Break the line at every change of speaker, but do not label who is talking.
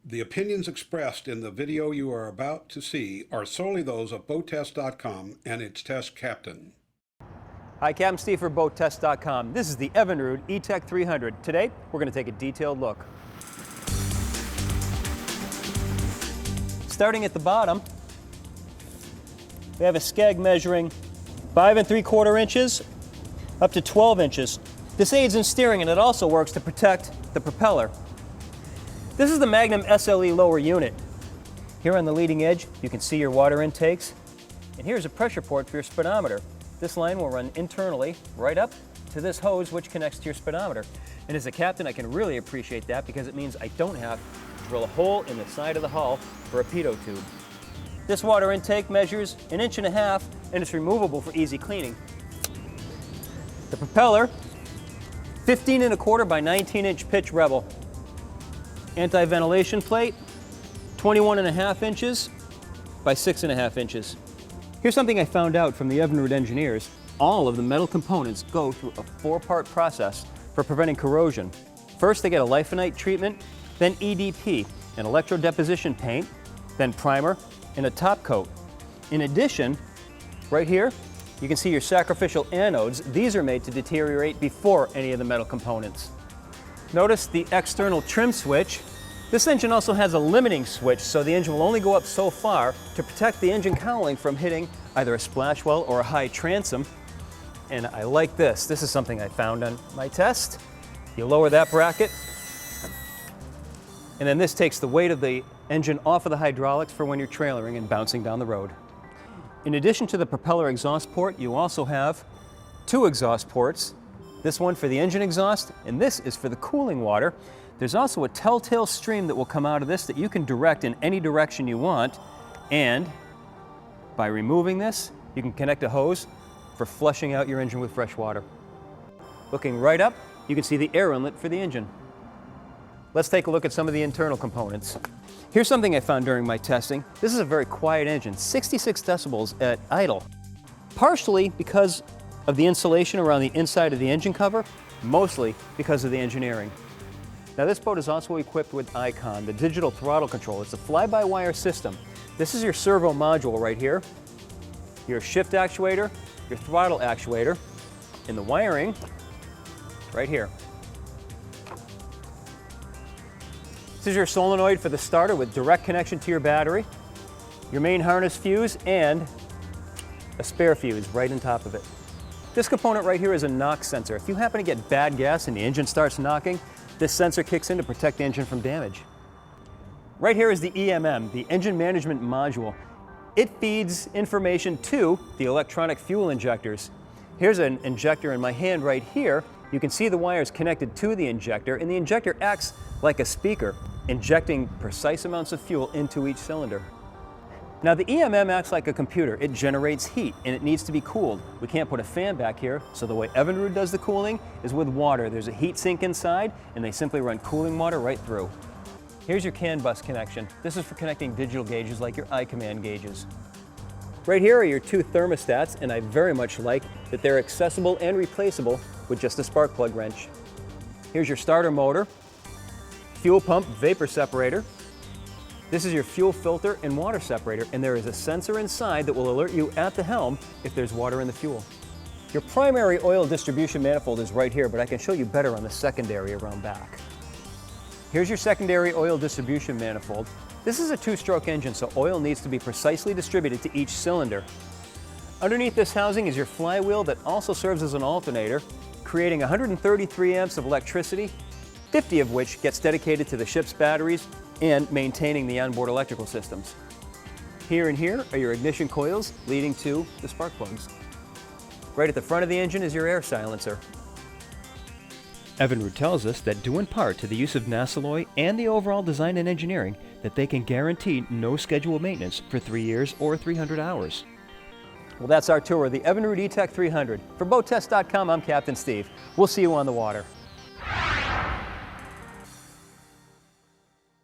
The opinions expressed in the video you are about to see are solely those of BoatTEST.com and its test captain.
Hi, Captain Steve for BoatTEST.com. This is the Evinrude E-TEC 300. Today, we're going to take a detailed look. Starting at the bottom, we have a skeg measuring 5 3/4 inches up to 12 inches. This aids in steering, and it also works to protect the propeller. This is the Magnum SLE lower unit. Here on the leading edge, you can see your water intakes. And here's a pressure port for your speedometer. This line will run internally right up to this hose which connects to your speedometer. And as a captain, I can really appreciate that because it means I don't have to drill a hole in the side of the hull for a pitot tube. This water intake measures 1.5 inches and it's removable for easy cleaning. The propeller, 15 1/4 by 19-inch pitch Rebel. Anti-ventilation plate, 21.5 inches by 6.5 inches. Here's something I found out from the Evinrude engineers. All of the metal components go through a 4-part process for preventing corrosion. First, they get a lifonite treatment, then EDP, an electrodeposition paint, then primer, and a top coat. In addition, right here, you can see your sacrificial anodes. These are made to deteriorate before any of the metal components. Notice the external trim switch. This engine also has a limiting switch, so the engine will only go up so far to protect the engine cowling from hitting either a splash well or a high transom. And I like this. This is something I found on my test. You lower that bracket, and then this takes the weight of the engine off of the hydraulics for when you're trailering and bouncing down the road. In addition to the propeller exhaust port, you also have 2 exhaust ports. This one for the engine exhaust, and this is for the cooling water. There's also a telltale stream that will come out of this that you can direct in any direction you want, and by removing this, you can connect a hose for flushing out your engine with fresh water. Looking right up, you can see the air inlet for the engine. Let's take a look at some of the internal components. Here's something I found during my testing. This is a very quiet engine, 66 decibels at idle. Partially because of the insulation around the inside of the engine cover, mostly because of the engineering. Now this boat is also equipped with Icon, the digital throttle control. It's a fly-by-wire system. This is your servo module right here, your shift actuator, your throttle actuator, and the wiring right here. This is your solenoid for the starter with direct connection to your battery, your main harness fuse, and a spare fuse right on top of it. This component right here is a knock sensor. If you happen to get bad gas and the engine starts knocking, this sensor kicks in to protect the engine from damage. Right here is the EMM, the engine management module. It feeds information to the electronic fuel injectors. Here's an injector in my hand right here. You can see the wires connected to the injector, and the injector acts like a speaker, injecting precise amounts of fuel into each cylinder. Now the EMM acts like a computer. It generates heat and it needs to be cooled. We can't put a fan back here, so the way Evinrude does the cooling is with water. There's a heat sink inside and they simply run cooling water right through. Here's your CAN bus connection. This is for connecting digital gauges like your iCommand gauges. Right here are your 2 thermostats, and I very much like that they're accessible and replaceable with just a spark plug wrench. Here's your starter motor, fuel pump vapor separator. This is your fuel filter and water separator, and there is a sensor inside that will alert you at the helm if there's water in the fuel. Your primary oil distribution manifold is right here, but I can show you better on the secondary around back. Here's your secondary oil distribution manifold. This is a 2-stroke engine, so oil needs to be precisely distributed to each cylinder. Underneath this housing is your flywheel that also serves as an alternator, creating 133 amps of electricity, 50 of which gets dedicated to the ship's batteries and maintaining the onboard electrical systems. Here and here are your ignition coils leading to the spark plugs. Right at the front of the engine is your air silencer. Evinrude tells us that due in part to the use of Nasalloy and the overall design and engineering, that they can guarantee no scheduled maintenance for 3 years or 300 hours. Well, that's our tour of the Evinrude E-TEC 300. For BoatTEST.com, I'm Captain Steve. We'll see you on the water.